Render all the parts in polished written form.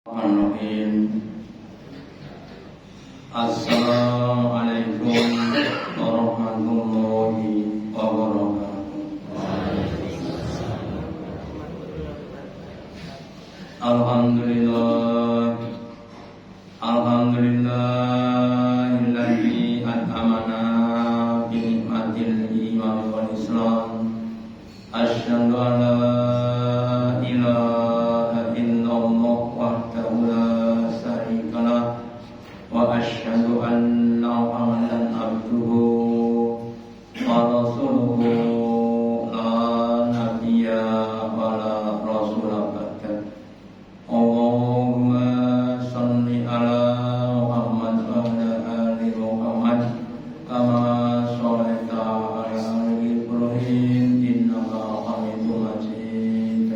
Bismillahirrahmanirrahim. Assalamualaikum warahmatullahi wabarakatuh. Alhamdulillah, alhamdulillahilladzi an'amana bi nikmatil iman wal islam. Asyhadu an la ilaha illallah wahdahu la syarika lah wa asyhadu anna Muhammadan abduhu wa rasuluhu la nabiyya wa la rasula ba'da. Allahumma shalli ala Muhammad wa ala ali Muhammad kama shallaita ala ali Ibrahim innaka Hamidum Majid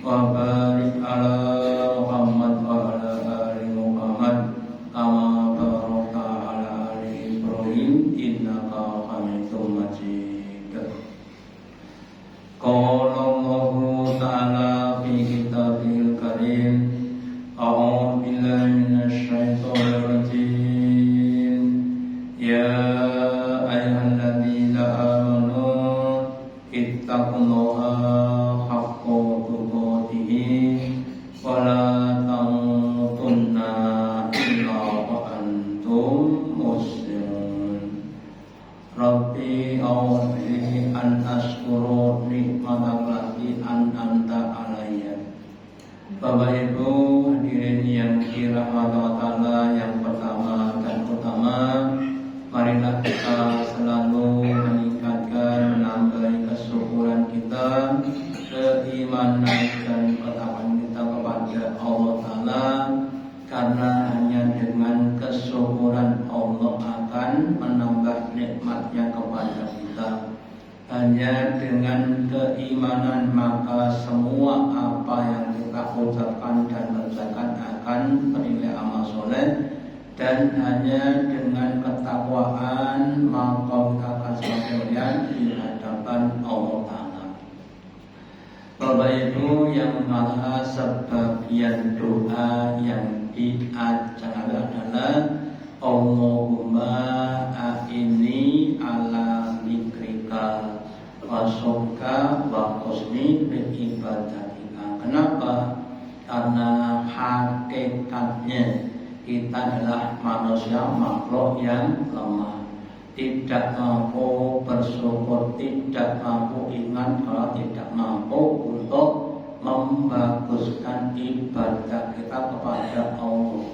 wa barik ala Muhammad wa ala ali Muhammad kama barakta ala ali Ibrahim innaka Hamidum Majid. Qala Allahu ta'ala fi kitabil karim, a'udzu billahi minasy syaithanir rajim. Ya ayyuhalladzina amanu ittaqullaha haqqa tuqatih wa la tamutunna illa wa antum muslimun. Rabbi a'udzu an ashkuru nikmatallati an'amta alayya. Bapak Ibu hadirin yang dirahmati Allah Ta'ala, yang pertama dan utama, marilah kita selalu meningkatkan, menambah kesyukuran kita, keimanan dan ketakwaan kita kepada Allah Ta'ala, karena hanya dengan kesyukuran Allah akan menambah nikmatnya kepada kita. Hanya dengan keimanan maka semua apa yang kita ucapkan dan kerjakan akan bernilai amal soleh, dan hanya dengan ketakwaan maka kita akan semakin mulia di hadapan Allah Ta'ala. Bapak Ibu yang maha, sebagian doa yang diajarkan adalah Allahumma a'inni ala zikrika wa syukrika wa husni ibadatika. Kenapa? Karena hakikatnya kita adalah manusia, makhluk yang lemah, tidak mampu bersyukur, tidak mampu ingat, kalau tidak mampu untuk membaguskan ibadah kita kepada Allah.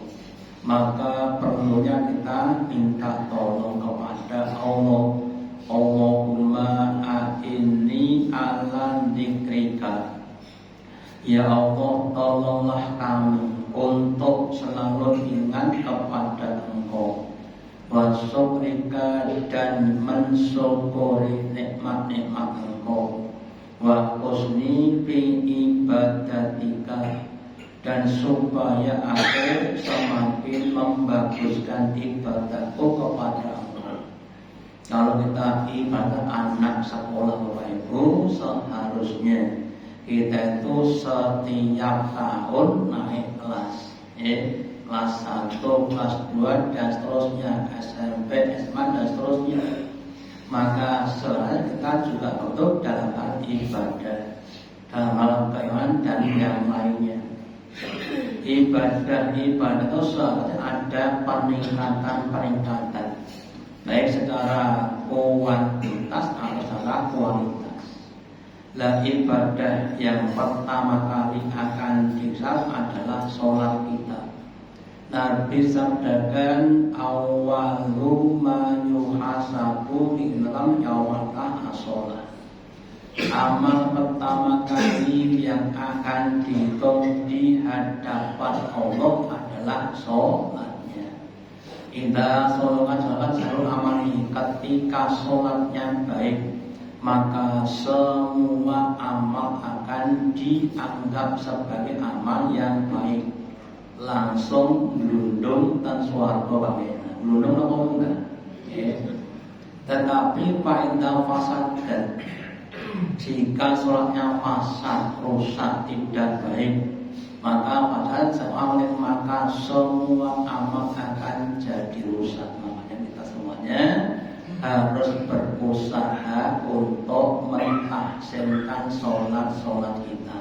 Maka perlunya kita minta tolong kepada Allah. Allahumma a'inni ala zikrika. Ya Allah, tolonglah kami untuk selalu ingat kepada Engkau, wa syukrika, dan mensyukuri nikmat-nikmat Engkau, wa husni fi ibadatika, dan supaya aku semakin membaguskan ibadahku kepada Engkau. Kalau kita ibadah anak sekolah Bapak Ibu, seharusnya kita itu setiap tahun naik kelas, kelas 1, kelas 2, dan seterusnya, SMP, SMA, dan seterusnya. Maka sebenarnya kita juga butuh dalam hal ibadah, dalam hal keimanan dan yang lainnya. Ibadah itu seharusnya ada peningkatan, baik secara kuantitas atau secara kualitas. Lah ibadah yang pertama kali akan dihisab adalah sholat kita. Nabi sabdakan awwalu ma yuhasabu di dalam yaumil sholat. Amal pertama kali yang akan dihitung di hadapan Allah adalah sholatnya. Indah sholat selalu amali, ketika sholatnya baik, maka semua amal akan dianggap sebagai amal yang baik, langsung glundung dan swarga bagaimana? Glundung apa enggak? Tetapi fa'indah fasad, jika sholatnya fasad, rusak, tidak baik, maka pada maka semua amal akan jadi rusak. Makanya kita semuanya harus berusaha untuk mentahsinkan sholat kita.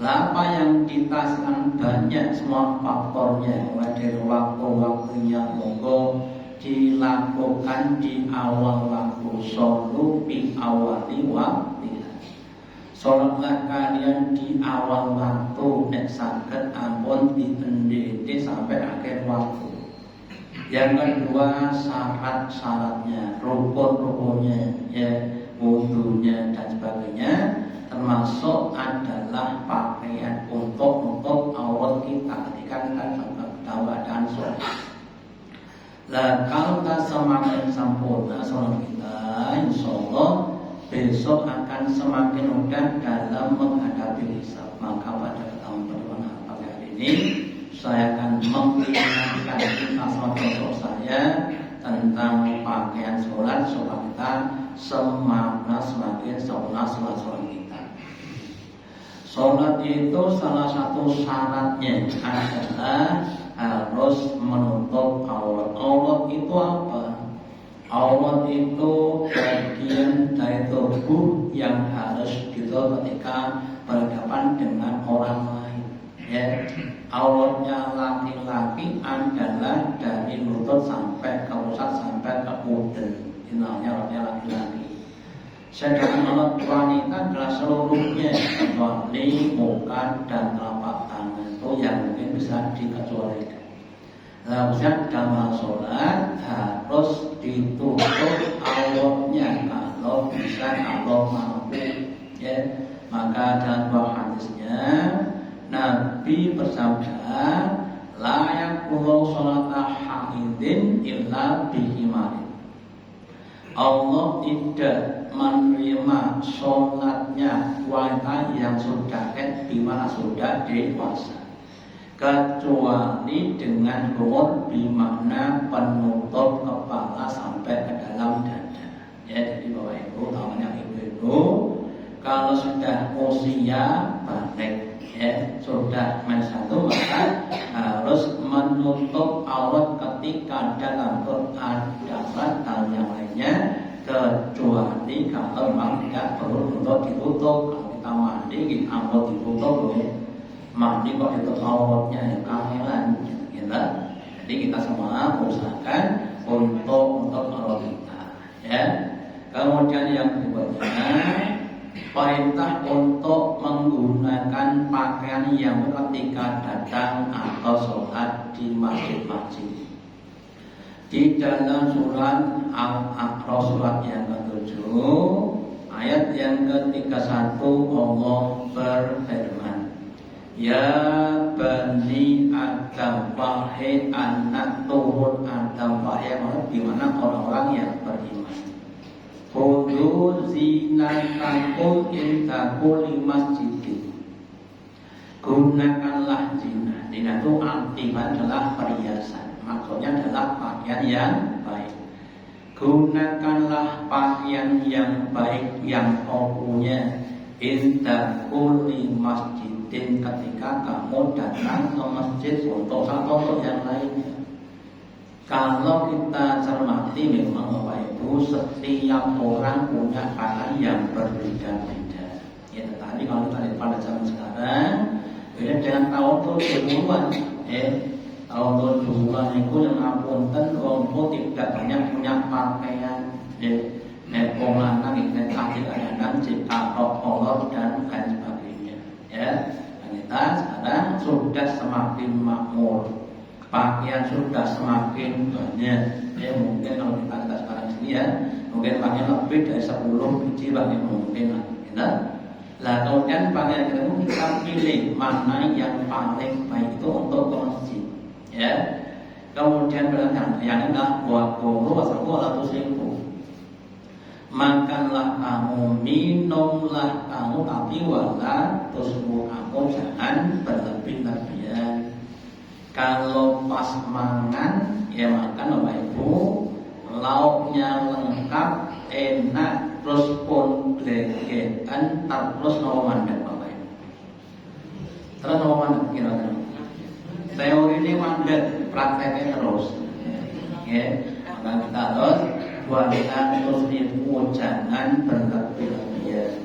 Apa yang kita sedang banyak semua faktornya, mulai dari waktu-waktunya, monggo dilakukan di awal waktu. Sholu fi awali waktu. Sholatlah kalian di awal waktu, nek saged ampun diendhete sampai akhir waktu. Yang kedua, syarat-syaratnya, rukun-rukunnya, ya, wudunya dan sebagainya, termasuk adalah pakaian untuk aurat kita ketika kita dalam keadaan sholat. Nah, kalau kita semakin sempurna sholat kita, insya Allah besok akan semakin mudah dalam menghadapi hisab. Maka pada pertemuan pagi hari ini saya akan mengingatkan kita contoh saya tentang pakaian sholat supaya kita semakin sempurna sholat kita. Sholat itu salah satu syaratnya adalah harus menutup aurat. Aurat itu apa? Aurat itu bagian dari tubuh yang harus ditutup ketika berhadapan dengan orang lain. Ya, auratnya laki-laki adalah dari lutut sampai ke pusat sampai ke udel. Ini namanya auratnya laki-laki. Sedangkan aurat wanita adalah seluruhnya, kecuali muka dan telapak tangan itu yang mungkin bisa dikecualikan. Harusnya dalam sholat harus ditutup auratnya kalau bisa, kalau mampu, ya. Maka dalam buah hadisnya Nabi bersabda, la yaqulu sholata haidin illa bihimarin. Allah tidak menerima sholatnya wanita yang sudah bimana sudah dewasa, kecuali dengan khumur, bermakna penutup kepala sampai ke dalam dada. Ya, jadi Bapak Ibu, namanya ibu-ibu kalau sudah usia balik, ya, sudah satu, maka harus menutup aurat ketika dalam Quran dan yang lainnya, kecuali kalau memang tidak perlu untuk ditutup. Kalau kita mandi, kita aurat ditutup loh, ya. Mandi kok ditutup auratnya, ya kangelan, gitu. Jadi kita semua usahakan untuk aurat kita, ya. Kemudian yang berikutnya, perintah untuk menggunakan pakaian yang ketika datang atau sholat di masjid-masjid. Di dalam surat Al-A'raf surat yang ke-7 ayat yang ke-31 Allah berfirman, ya bani Adam, wahai anak turun Adam, wahai di mana orang-orang yang beriman, khudhu zinatakum inda kulli masjidin. Gunakanlah zina. Zina itu artinya adalah perhiasan. Maksudnya adalah pakaian yang baik. Gunakanlah pakaian yang baik yang kau punya inda kulli masjidin, ketika kamu datang ke masjid untuk satu untuk yang lainnya. Kalau kita cermati memang Bapak Ibu, setiap orang punya pakaian yang berbeda-beda. Ya, tadi kalau kita lihat pada zaman sekarang, beda dengan tahun 70-an. Tahun 70-an itu yang apunten, orang tidak banyak punya pakaian. Nepong lanang, nekahil anak, cipta kolor dan lain sebagainya. Ya, dan kita sekarang sudah semakin makmur. Pakaian sudah semakin banyak. Ya, mungkin kalau kita sekarang sini, ya, mungkin pakaian lebih dari 10 biji pakaian mungkin lah. Ya. Lah kemudian pakaian kita pilih mana yang paling baik itu untuk ke masjid. Ya. Kemudian yang adalah buat guru atau selingkuh. Makanlah kamu, minumlah kamu, tapi wala tusmu, kamu jangan berlebih-lebihan. Kalau pas mangan, ya makan Bapak Ibu, lauknya lengkap, enak, terus pun blegetan, terus no mandek Bapak Ibu. Terus apa mana kira-kira? Teori ini mandek, prakteknya terus. Ya, maka kita harus buatkan terus nipu, jangan berlebihan.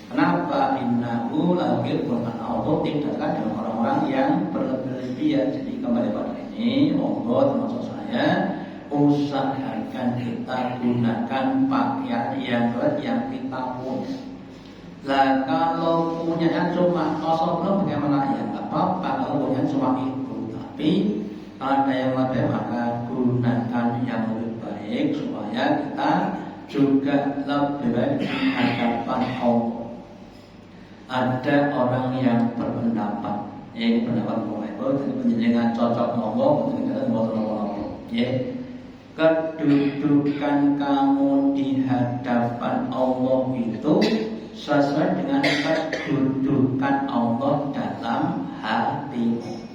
Kenapa innahu lagi bukan auto tidaklah dengan orang-orang yang berlebihan. Jadi kembali pada ini, monggo termasuk saya, usahakan kita gunakan pakaian yang kita punya. Lah kalau punya cuma kosong bagaimana ya? Nggak apa-apa kalau punya cuma itu. Tapi kalau ada yang lebih maka gunakan yang lebih baik supaya kita juga lebih baik di hadapan Allah. Ada orang yang berpendapat, ini pendapat itu jadi penjenengan cocok ngomong, penjenengan ngomong, ya. Kedudukan kamu di hadapan Allah itu sesuai dengan kedudukan Allah dalam hatimu.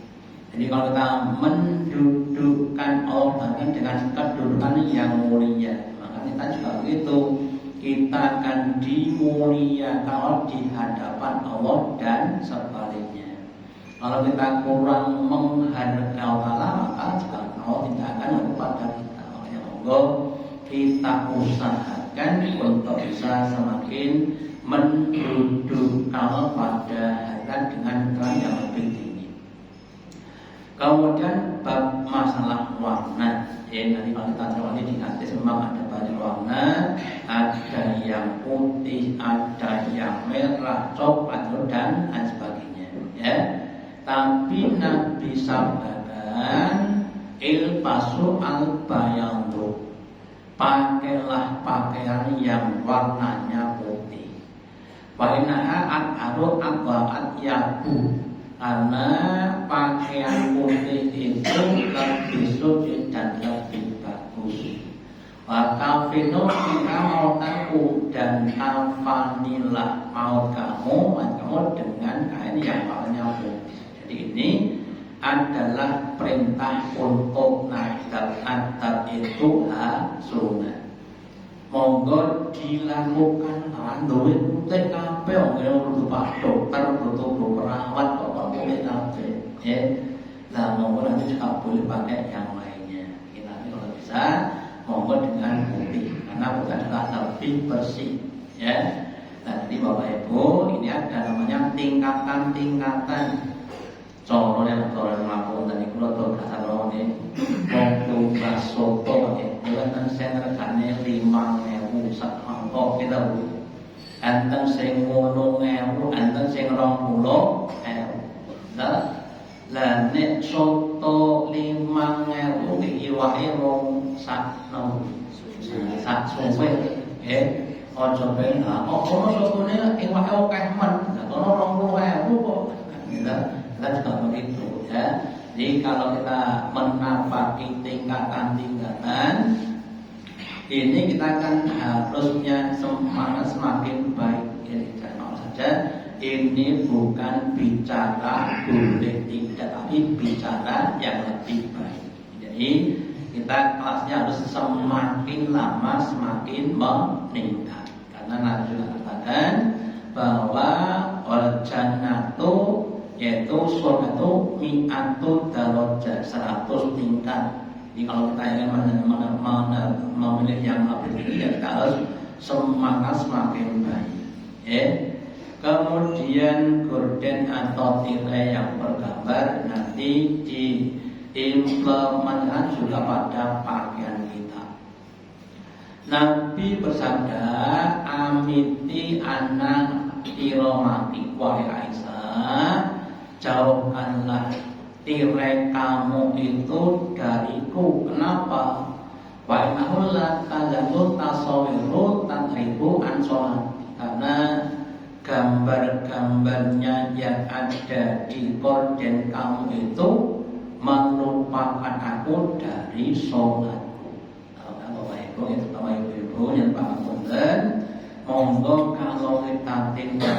Jadi kalau kita mendudukkan Allah dengan kedudukan yang mulia, maka kita juga begitu. Kita akan dimuliakan di hadapan Allah dan sebaliknya. Kalau kita kurang menghargai Allah, maka juga Allah tidak akan kepada kita. Makanya monggo kita usahakan untuk bisa semakin mendudukkan Allah pada hati dengan terang yang lebih tinggi. Kemudian bab masalah warna. Nanti kalau kita terangkan di atas memang ada banyak warna, ada yang putih, ada yang merah, coklat dan lain sebagainya. Ya, tapi Nabi sabdakan ilbasu al-bayandu, pakailah pakaian yang warnanya putih. Wainaha at-aru at yabu, karena pakaian putih itu lebih suci dan lebih bagus. Wakafinu jika mau tahu dan kafanilah mau kamu dengan kain yang warnanya putih. Jadi ini adalah perintah untuk adab itu sunat. Monggo dilakukan lawan duit putih kabeh wong kudu pak dokter, kudu perawat kok putih kabeh. Ya. Nah, monggo nanti juga boleh pakai yang lainnya. Nanti kalau bisa monggo dengan putih karena putih adalah lebih bersih. Ya. Nah, jadi Bapak Ibu, ini ada namanya tingkatan-tingkatan. Contohnya melakukan tadi kalau tuh kata orang ini mau basoto ya, dengan saya regane 5.000 sak mangkok kita bu, enten sing 8.000, enten sing 20.000. Nah, lah nek soto 5.000 iki wae wong sak suwe, ojo ben ono sotone iwake akeh men, ono 20.000 kok. Kita juga begitu ya. Jadi kalau kita menapaki tingkatan-tingkatan ini kita akan harusnya semangat semakin baik. Jadi jangan saja ini bukan bicara boleh tidak, tapi bicara yang lebih baik. Jadi kita kelasnya harus semakin lama semakin meningkat. Karena Nabi juga katakan bahwa al-jannatu yaitu surga itu mi'atu darajat 100 tingkat. Jadi kalau kita ingin memilih yang lebih tinggi ya kita harus semangat semakin baik. Ya. Kemudian gorden atau tirai yang bergambar nanti diimplementasikan juga pada pakaian kita. Nabi bersabda, amiti anak iromati wahai Aisyah, jauhkanlah tirai kamu itu dariku. Kenapa? Wa innahu la tazallu tasawiru tanhibu an sholat. Karena gambar-gambarnya yang ada di gorden kamu itu melupakan aku dari sholatku. Bapak Ibu, terutama ibu-ibu yang pangapunten, monggo kalau kita tinggal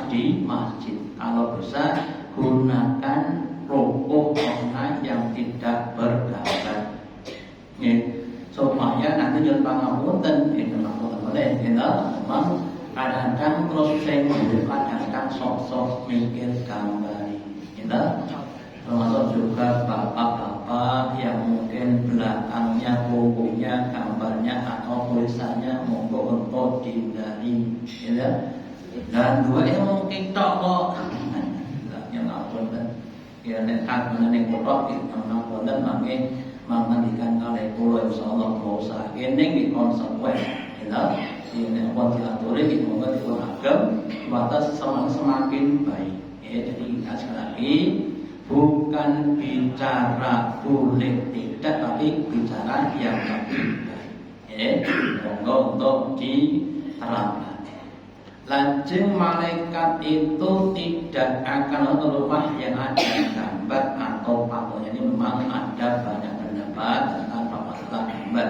di masjid, kalau bisa gunakan rokok warna yang tidak bergambar, supaya nanti jangan pangapunten, memang kadang-kadang terus saya kadang-kadang sok-sok mikir gambar, Nah, termasuk juga bapak-bapak yang mungkin belakangnya, punggungnya, gambarnya atau tulisannya monggo untuk dihindari, ya. Dan dua ini mungkin kok, yang ngapun dan ya nekat mengenai kotor itu ngapun dan makin mengandikan kali pulau insyaallah dosa ini di konsekuen, ya. Ini pun diatur ini monggo diagem batas semakin baik. Ya, jadi sekali lagi bukan bicara boleh tidak, tapi bicara yang lebih baik. Ya, monggo untuk diterapkan. Lajeng malaikat itu tidak akan rumah yang ada gambar atau patungnya. Ini memang ada banyak pendapat tentang masalah gambar.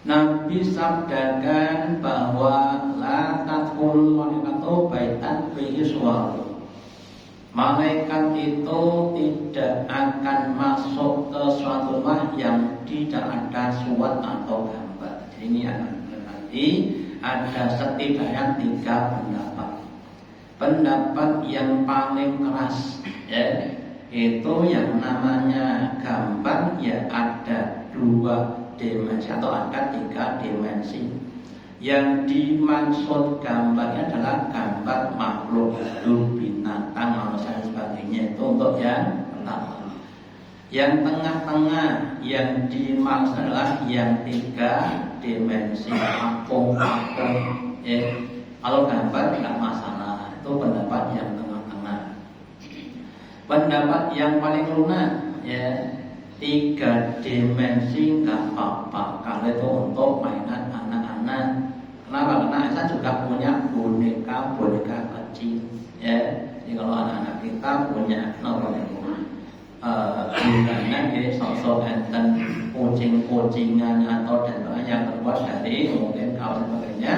Nabi sabdakan bahwa la tadkhul malaikatu baitan fihi suwaru. Malaikat itu tidak akan masuk ke suatu rumah yang tidak ada surat atau gambar. Jadi ini akan berarti ada setidaknya 3 pendapat. Pendapat yang paling keras, ya, itu yang namanya gambar ya ada 2 dimensi atau ada 3 dimensi. Yang dimaksud gambarnya adalah gambar makhluk hidup, binatang, manusia dan sebagainya. Itu untuk yang pertama. Yang tengah-tengah yang dimaksud adalah yang 3 dimensi, apung. Ya, kalau gambar tidak masalah. Itu pendapat yang tengah-tengah. Pendapat yang paling lunak, ya, 3 dimensi nggak apa-apa. Kalau itu untuk mainan anak-anak. Kenapa? Karena saya juga punya boneka kecil. Ya, jadi kalau anak-anak kita punya bukannya ya sosok enten kucing-kucingan atau dan yang terbuat dari mungkin kaos dan sebagainya.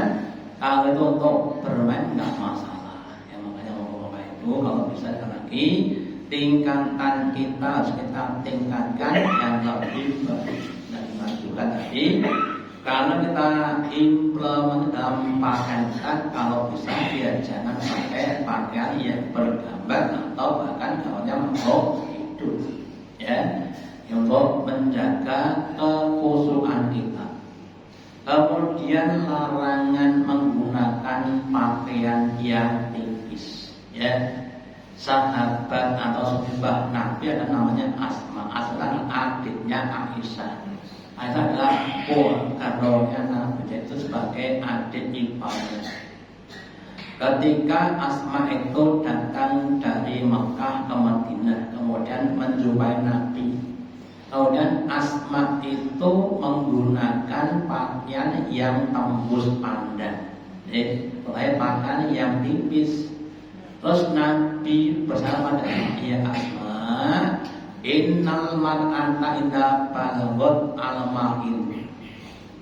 Kalau itu untuk bermain nggak masalah. Ya, makanya bapak itu kalau bisa lagi tingkatan kita harus kita tingkatkan yang lebih baik dan dimajukan tadi. Kalau kita implement dalam pakaian kita, kalau bisa ya jangan pakai pakaian yang bergambar atau bahkan gaunnya makhluk hidup, ya, untuk menjaga kekhusyukan kita. Kemudian larangan menggunakan pakaian yang tipis, ya. Sahabat atau sahabat Nabi ada namanya Asma. Asma adiknya Aisyah. Aisyah adalah karonya Nabi, itu sebagai adik iparnya. Ketika Asma itu datang dari Mekah ke Madinah, kemudian menjumpai Nabi. Kemudian Asma itu menggunakan pakaian yang tembus pandang, pakaian yang tipis. Terus Nabi bersama dengan dia, Asma, innal mar'ata idza balagot al-mahil.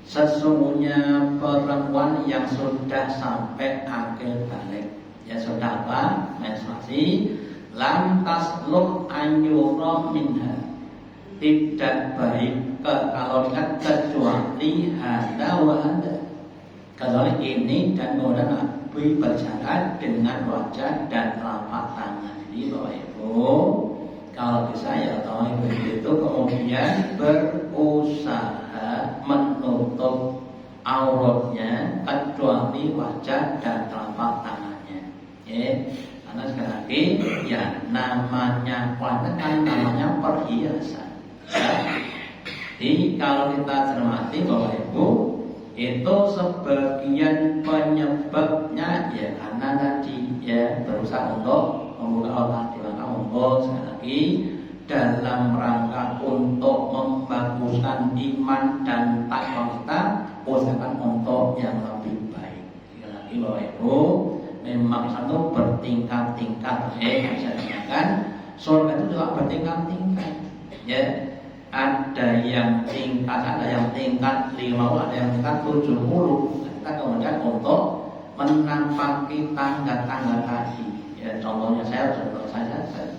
Sesungguhnya perempuan yang sudah sampai akhir balik, ya sudah apa? Menstruasi, lantas tasluk an yura minha. Tidak baik kalau dilihat kecuali hada wa hada. Kecuali ini dan kemudian Nabi berjalan dengan wajah dan telapak tangan. Jadi Bapak Ibu, kalau bisa ya tahu itu kemudian berusaha menutup auratnya kecuali wajah dan telapak tangannya. Ya, karena sekali lagi ya namanya wanita kan namanya perhiasan. Ya. Jadi kalau kita cermati Bapak Ibu, itu sebagian penyebabnya ya karena tadi ya berusaha untuk membuka Allah di langkah untuk sekali lagi dalam rangka untuk membaguskan iman dan takwa kita, usahakan untuk yang lebih baik. Sekali lagi Bapak Ibu, memang satu bertingkat-tingkat. Bisa dikatakan surga itu juga bertingkat-tingkat. Ya. Ada yang tingkat 50, ada yang tingkat 70. Kita kemudian untuk menampaki tangga-tangga tadi. Ya, contohnya saya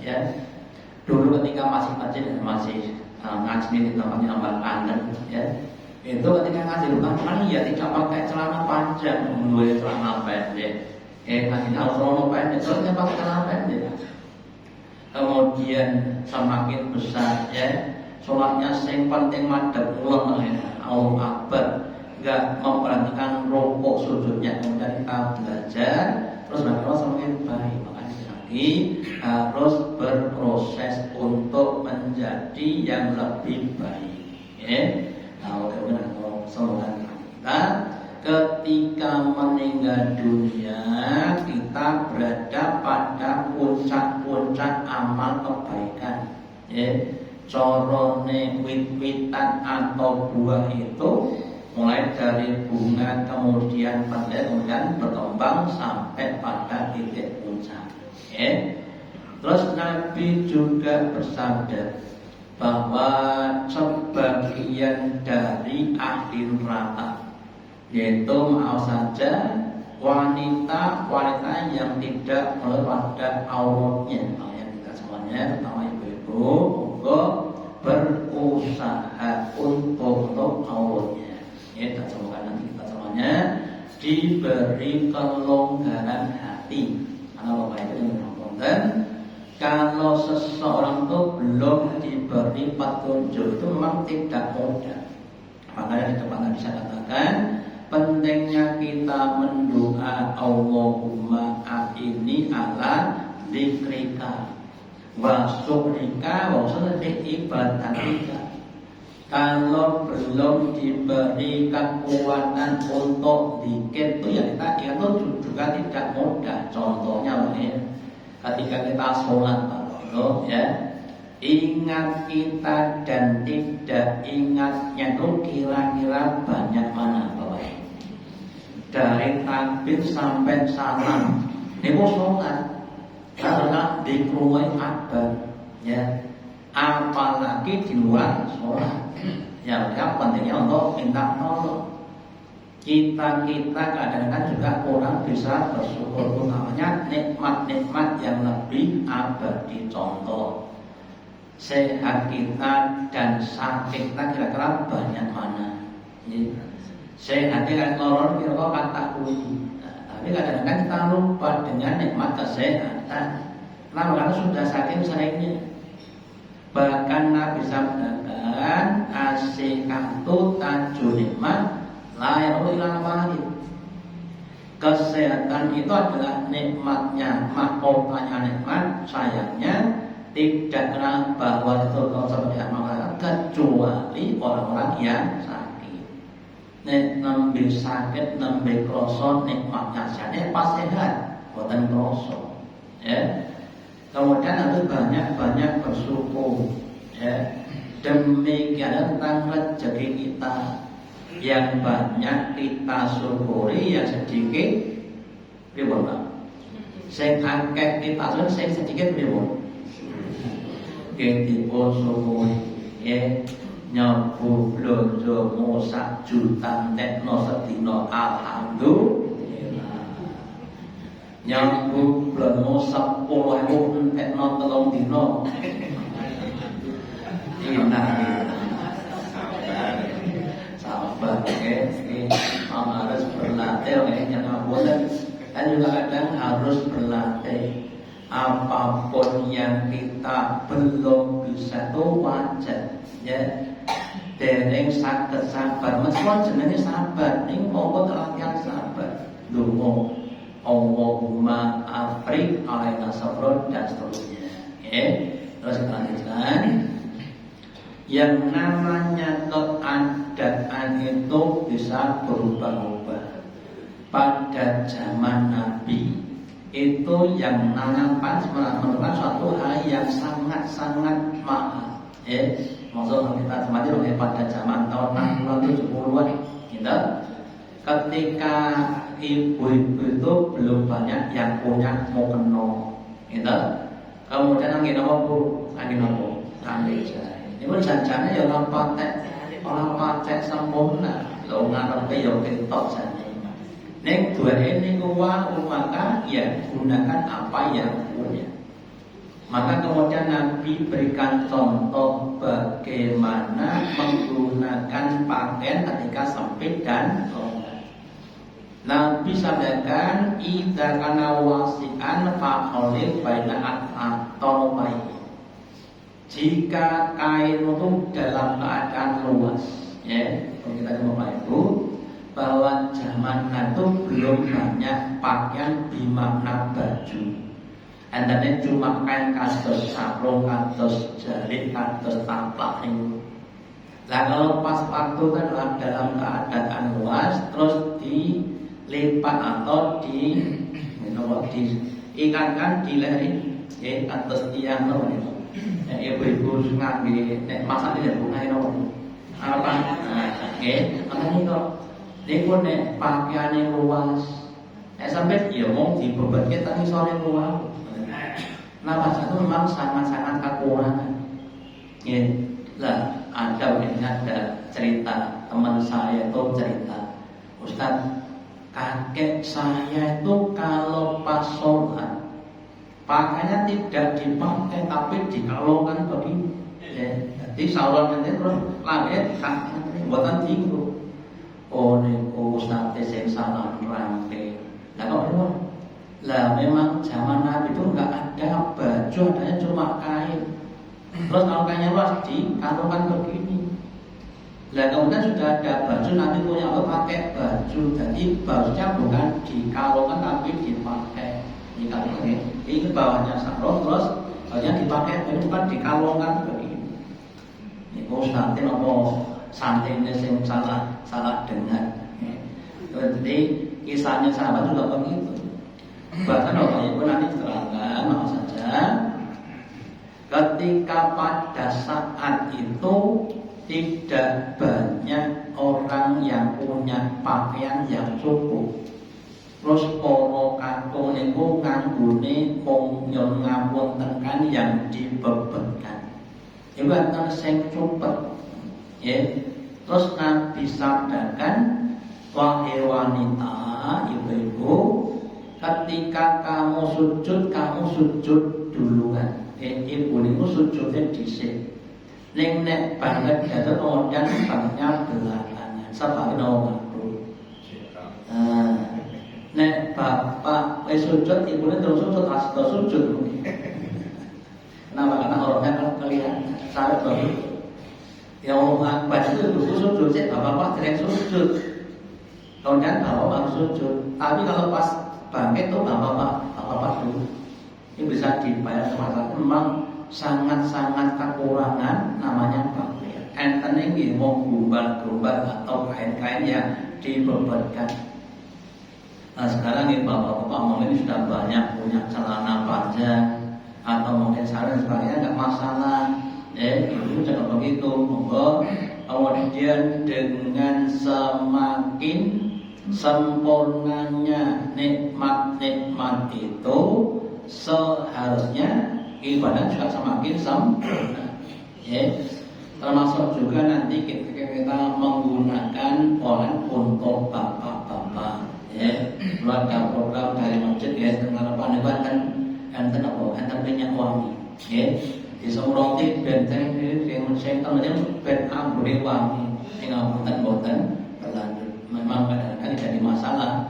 ya. Dulu ketika masih kecil, masih ngaji di tempatnya Mbak Anden, ya. Itu ketika ngaji kan ya tidak pakai celana panjang, menurut celana pendek. Ngaji harus celana pendek, soalnya pakai celana pendek. kemudian semakin besar ya, sholatnya sing penting madhep ulun ya, Allahu Akbar, enggak memperhatikan rukuk sujudnya, kemudian kita belajar terus bagaimana semakin baik. Makanya lagi harus berproses untuk menjadi yang lebih baik ya. Nah, bagaimana kalau sholat kita ketika meninggal dunia, kita berada pada puncak-puncak amal kebaikan ya. Corone wit-witan atau buah itu mulai dari bunga kemudian pada kemudian berkembang sampai pada titik puncak ya. Terus Nabi juga bersabda bahwa sebagian dari ahli neraka, yaitu maaf saja wanita yang tidak melihat pada auratnya. Kalian kita semuanya, terutama ibu-ibu, monggo berusaha untuk auratnya. Ya, dan semoga nanti kita semuanya diberi kelonggaran hati. Karena Bapak itu menonton, kalau seseorang itu belum diberi petunjuk itu memang tidak mudah. Makanya di depan tadi saya katakan pentingnya kita mendoa Allahumma a'inni ala dzikrika wa syukrika wa husni ibadatika. Kalau belum diberi kekuatan untuk zikir itu ya kita itu juga tidak mudah. Contohnya ya, ketika kita sholat ya, ingat kita dan tidak ingatnya itu kira-kira banyak mana Bapak? Dari takbir sampai salam ini sholat karena di rumah ada ya, apalagi di luar sholat yang pentingnya untuk minta tolong. Kita kadang-kadang juga kurang bisa bersyukur, utamanya nikmat-nikmat yang lebih abadi. Contoh sehat kita dan sakit kita kira-kira banyak mana ya. Sehatnya kan lorong kira-kira kata kunci. Tapi kadang-kadang kita lupa dengan nikmat kesehatan. Nah, karena sudah sakit seringnya. Bahkan Nabi sabdakan asyikatu tajul nikmat layak ilang wahid. Kesehatan itu adalah nikmatnya, mahkotanya nikmat, sayangnya tidak kenal bahwa itu seperti apa kecuali orang-orang yang sakit. Nek nembe sakit, nembe kroso nikmatnya sayangnya pas sehat, bukan kroso. Ya. Kemudian harus banyak-banyak bersyukur. Ya. Demikian tentang rezeki kita. Yang banyak kita syukuri, yang sedikit pripun Pak? Sing akeh kita syukuri, sing sedikit pripun? Dipun syukuri ya, nyobu blonjo mosak jutaan tekno sedina alhamdulillah. Nyobu blonjo 10.000 tekno 3 dina. Sabar ini harus berlatih yang boleh, dan juga kadang harus berlatih. Apapun yang kita belum bisa itu wajar ya. Dereng saged sabar, meskipun jenenge sabar ning monggo latihan sabar. Donga Allahumma afrik alaina sabron dan seterusnya. Oke. Terus kita lanjutkan. Yang namanya keadaan itu bisa berubah-ubah. Pada zaman Nabi itu yang namanya merupakan suatu hal yang sangat-sangat mahal. Maksud kita semacam pada zaman tahun 60-70-an gitu. Ketika ibu-ibu itu belum banyak yang punya mukena gitu. Kemudian angin apa Bu? Angin apa? Angin jahit. Ini pun janjane ya orang patek sempurna. Lo ngarepe ya ketok jane. Nek duwe niku maka ya gunakan apa yang punya. Maka kemudian Nabi berikan contoh bagaimana menggunakan pakaian ketika sempit dan longgar. Nabi sampaikan idza kana wasi'an fa khalif baina tonopai. Jika kain itu dalam keadaan luas, ya, kalau kita coba itu bahwa zaman itu belum banyak pakaian bermakna baju. Antara cuma kain kados sarung, kados jarit, kados taplak itu. Nah kalau pas waktu kan dalam keadaan luas, terus dilipat atau diikatkan di leher, ya, kados tiang itu. Ibu-ibu ngambil masak di bunga itu apa? Oke, makanya kok ini pun pakaian yang luas. Sampai dia mau dibebat kita nih sore luas. Nah masa itu memang sangat-sangat kekurangan. Ya, lah ada cerita teman saya itu cerita, Ustaz, kakek saya itu kalau pas sholat pakainya tidak dipakai tapi dikalungkan begini. Ya, jadi saluran itu terus langit kakek buatan tinggu. Oh niku Ustaz sing salah rangke. Lah kok lah memang zaman Nabi itu enggak ada baju, adanya cuma kain. Terus kalau kainnya luas dikalungkan begini. Lah kemudian sudah ada baju, Nabi punya apa pakai baju. Jadi bajunya bukan dikalungkan tapi dipakai. Ini bawahnya sarung, terus bawahnya dipakai, bukan dikalungkan begini. Ini Ustaz apa santrinya yang salah dengar. Jadi kisahnya sahabat juga begitu. Bahkan orang ibu nanti terangkan, maaf saja, ketika pada saat itu tidak banyak orang yang punya pakaian yang cukup. Terus para kakung niku nganggone mung nyon ngapunten yang dibebenkan. Iku enten sing cepet. Ya. Terus Nabi sabdakan, wahai wanita, ibu-ibu, ketika kamu sujud duluan. Ibu niku sujudnya dhisik. Ning nek banget jatuh kemudian banyak belakangan. Sebab nopo. Nek bapak sujud, ibunya terus sujud, asal sujud. Kenapa? Karena orangnya kan kelihatan saya begitu. Yang orang akbar itu sujud, bapak tidak sujud. Kemudian bapak sujud. Tapi kalau pas bangkit itu bapak dulu. Ini bisa dibayar semasa. Memang sangat-sangat kekurangan namanya pakaian. Enten ini mau gumbal-gumbal atau kain-kain yang dibebankan. Nah sekarang ini bapak-bapak mungkin sudah banyak punya celana panjang atau mungkin sarung sebagainya, nggak masalah. Itu jangan begitu. Kemudian dengan semakin sempurnanya nikmat-nikmat itu, seharusnya ibadah juga semakin sempurna. Termasuk juga nanti kita menggunakan orang untuk bapak-bapak. Keluarga program dari masjid tengah harapan kan enten minyak wangi. Disemproti benteng yang mencengkang aja ben ambune wangi. Ngapunten boten berlanjut. Memang kadang-kadang jadi masalah.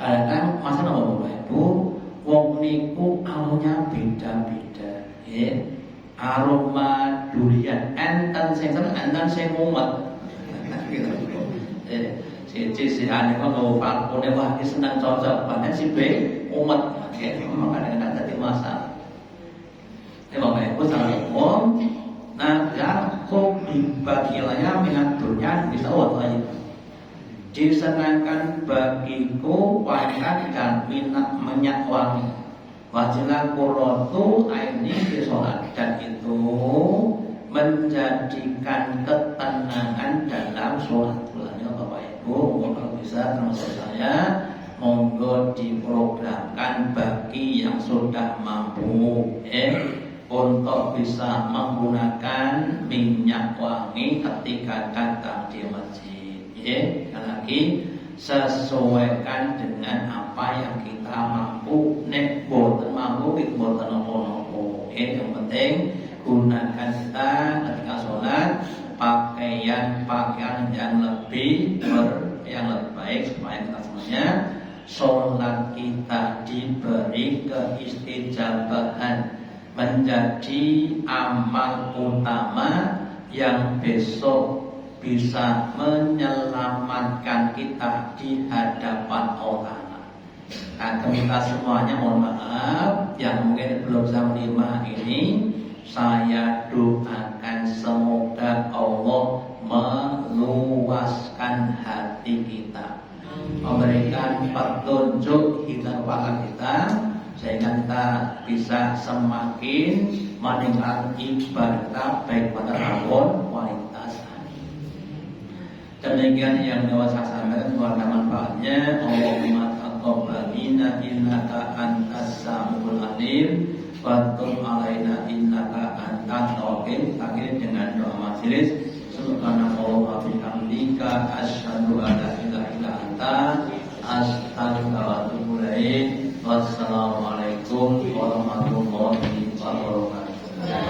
Kadang masalah Bapak Ibu, wong niku aromanya beda-beda. Aroma durian enten sing seneng, enten sing mumet. Si ane kok nggo pakune wah iki seneng cocok, padahal si B umet. Memang kadang-kadang jadi masalah. Bapak Ibu salah umum. Nah, yang dibagi layar minat dunia bisa waktu disenangkan bagiku wanita dan minyak wangi. Wajilah kurotu ini disolat, dan itu menjadikan ketenangan dalam sholat. Bulannya Bapak Ibu, kalau bisa termasuk saya, monggo diprogramkan bagi yang sudah mampu untuk bisa menggunakan minyak wangi ketika datang di masjid. Sekali lagi, sesuaikan dengan apa yang kita mampu. Nek boten mampu, kita boten nopo-nopo. Yang penting gunakan kita ketika sholat pakaian yang lebih baik supaya kita semuanya sholat kita diberi keistijabahan. menjadi amal utama yang besok bisa menyelamatkan kita di hadapan Allah. Nah, kita semuanya mohon maaf yang mungkin belum bisa menerima ini, saya doakan semoga Allah meluaskan hati kita, memberikan petunjuk hidup kita, sehingga kita bisa semakin meningkatkan ibadah baik pada maupun kualitas. Demikian yang dewasa sampaikan, semoga manfaatnya. Allahumma taqabbal minna innaka antas samiul alim wa tub alaina innaka antat tawwabur rahim. Dengan doa majelis, subhanallah wa bihamdika asyhadu an la ilaha illa anta astaghfiruka wa atubu ilaik. Wassalamualaikum.